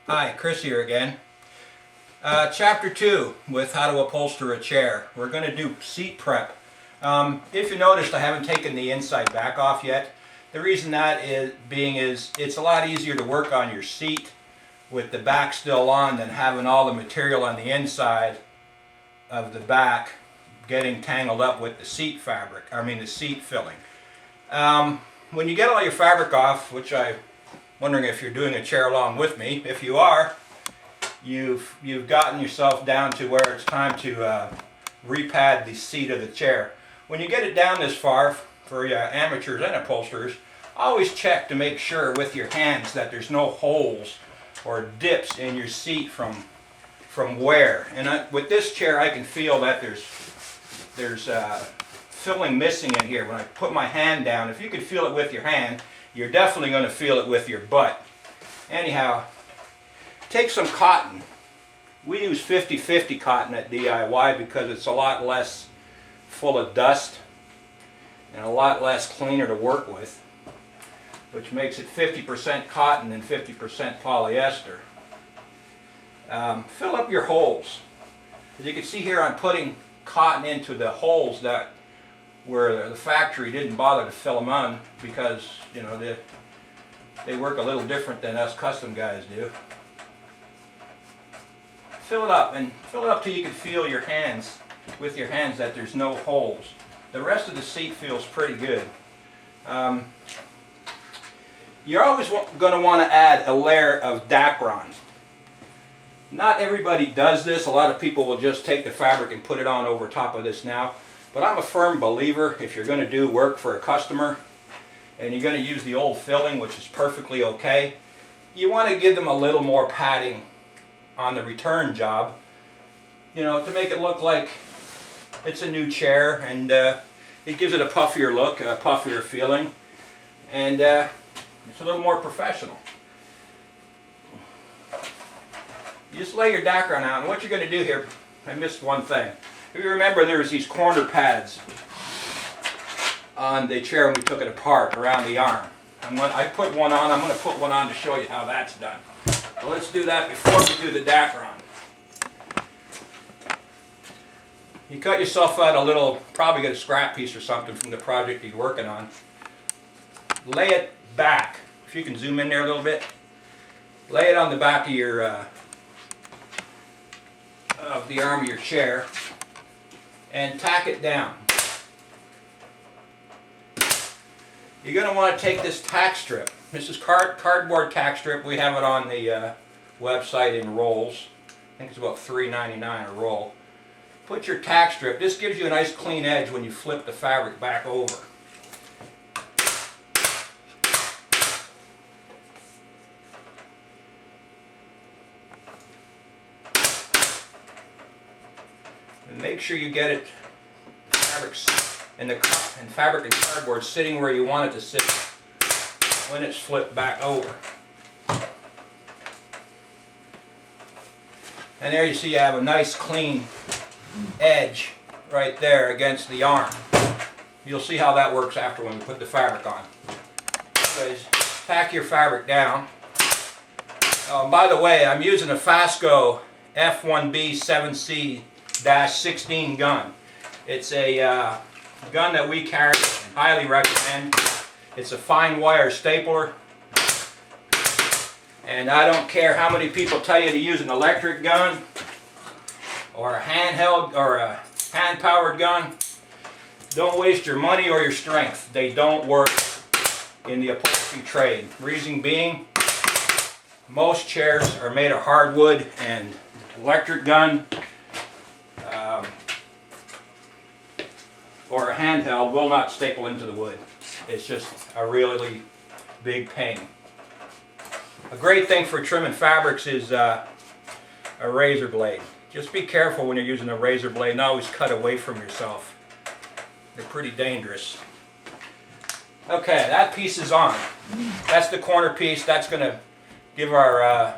Hi, Chris here again. Chapter 2 with how to upholster a chair. We're going to do seat prep. If you noticed, I haven't taken the inside back off yet. The reason that is it's a lot easier to work on your seat with the back still on than having all the material on the inside of the back getting tangled up with the seat fabric, the seat filling. When you get all your fabric off, which I'm wondering if you're doing a chair along with me. If you are, you've gotten yourself down to where it's time to repad the seat of the chair. When you get it down this far, for amateurs and upholsterers, always check to make sure with your hands that there's no holes or dips in your seat from wear. And with this chair, I can feel that there's filling missing in here. When I put my hand down, if you can feel it with your hand, you're definitely going to feel it with your butt. Anyhow, take some cotton. We use 50-50 cotton at DIY because it's a lot less full of dust and a lot less cleaner to work with, which makes it 50% cotton and 50% polyester. Fill up your holes. As you can see here, I'm putting cotton into the holes that where the factory didn't bother to fill them on because, you know, they work a little different than us custom guys do. Fill it up, and fill it up till you can feel your hands, with your hands, that there's no holes. The rest of the seat feels pretty good. You're always going to want to add a layer of dacron. Not everybody does this. A lot of people will just take the fabric and put it on over top of this now. But I'm a firm believer, if you're going to do work for a customer and you're going to use the old filling, which is perfectly okay, you want to give them a little more padding on the return job, you know, to make it look like it's a new chair, and it gives it a puffier look, a puffier feeling, and it's a little more professional. You just lay your dacron out, and what you're going to do here, I missed one thing. If you remember, there was these corner pads on the chair when we took it apart around the arm. I put one on. I'm going to put one on to show you how that's done. So let's do that before we do the dacron. You cut yourself out a little, probably get a scrap piece or something from the project you're working on. Lay it back. If you can zoom in there a little bit. Lay it on the back of your of the arm of your chair and tack it down. You're going to want to take this tack strip. This is cardboard tack strip. We have it on the website in rolls. I think it's about $3.99 a roll. Put your tack strip. This gives you a nice clean edge when you flip the fabric back over. And make sure you get it, fabric and cardboard sitting where you want it to sit when it's flipped back over. And there you see you have a nice clean edge right there against the arm. You'll see how that works after when we put the fabric on. Anyways, tack your fabric down. By the way, I'm using a Fasco F1B 7C-16 gun. It's a gun that we carry and highly recommend. It's a fine wire stapler, and I don't care how many people tell you to use an electric gun or a handheld or a hand-powered gun. Don't waste your money or your strength. They don't work in the upholstery trade. Reason being, most chairs are made of hardwood, and electric gun or a handheld will not staple into the wood. It's just a really big pain. A great thing for trimming fabrics is a razor blade. Just be careful when you're using a razor blade and always cut away from yourself. They're pretty dangerous. Okay, that piece is on. That's the corner piece. That's going to give our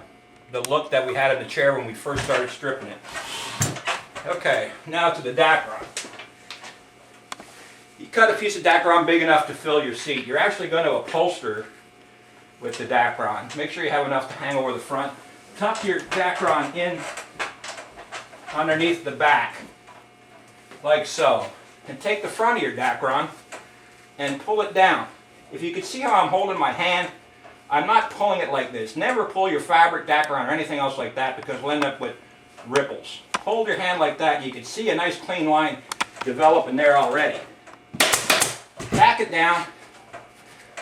the look that we had in the chair when we first started stripping it. Okay, now to the dacron. You cut a piece of dacron big enough to fill your seat. You're actually going to upholster with the dacron. Make sure you have enough to hang over the front. tuck your dacron in underneath the back, like so. And take the front of your dacron and pull it down. If you can see how I'm holding my hand, I'm not pulling it like this. Never pull your fabric, dacron, or anything else like that because we'll end up with ripples. Hold your hand like that. You can see a nice clean line developing there already. Tack it down,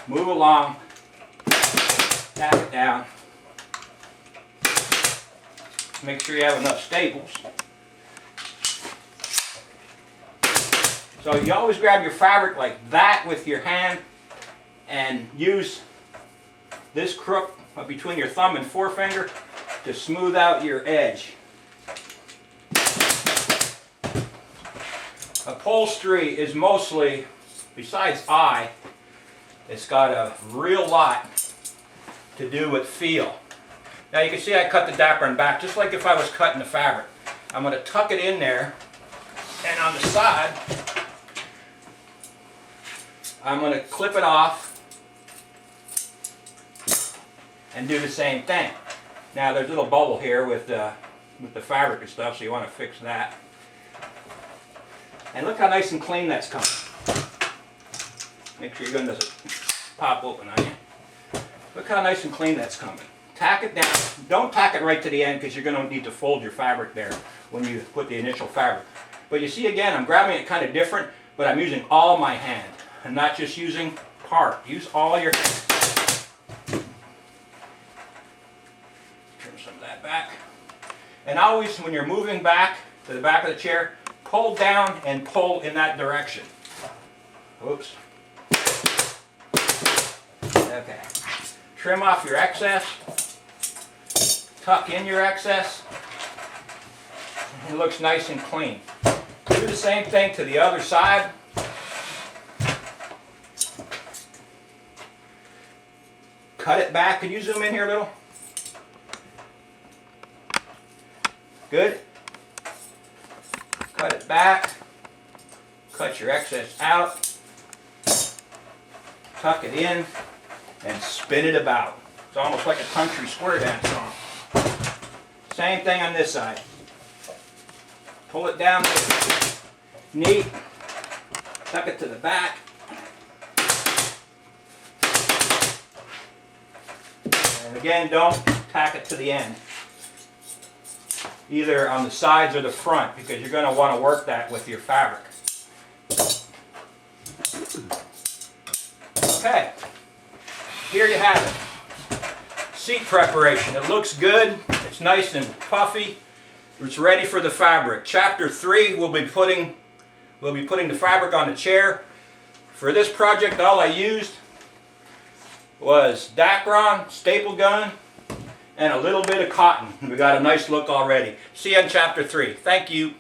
move along, tack it down. Make sure you have enough staples. So you always grab your fabric like that with your hand and use this crook between your thumb and forefinger to smooth out your edge. Upholstery is mostly, besides eye, it's got a real lot to do with feel. Now you can see I cut the dacron back just like if I was cutting the fabric. I'm going to tuck it in there, and on the side I'm going to clip it off and do the same thing. Now there's a little bubble here with the fabric and stuff, so you want to fix that. And look how nice and clean that's coming. Make sure your gun doesn't pop open on you. Look how nice and clean that's coming. Tack it down. Don't tack it right to the end because you're going to need to fold your fabric there when you put the initial fabric. But you see again, I'm grabbing it kind of different, but I'm using all my hand. I'm not just using part. Use all your hand. Trim some of that back. And always when you're moving back to the back of the chair, pull down and pull in that direction. Oops. Okay. Trim off your excess. Tuck in your excess. It looks nice and clean. Do the same thing to the other side. Cut it back. Can you zoom in here a little? Good. Cut it back. Cut your excess out. Tuck it in and spin it about. It's almost like a country square dance song. Same thing on this side. Pull it down neat. Tuck it to the back. And again, don't tack it to the end, either on the sides or the front, because you're going to want to work that with your fabric. Okay, here you have it. Seat preparation. It looks good. It's nice and puffy. It's ready for the fabric. Chapter 3, we'll be putting the fabric on the chair. For this project, all I used was dacron, staple gun, and a little bit of cotton. We got a nice look already. See you in Chapter 3. Thank you.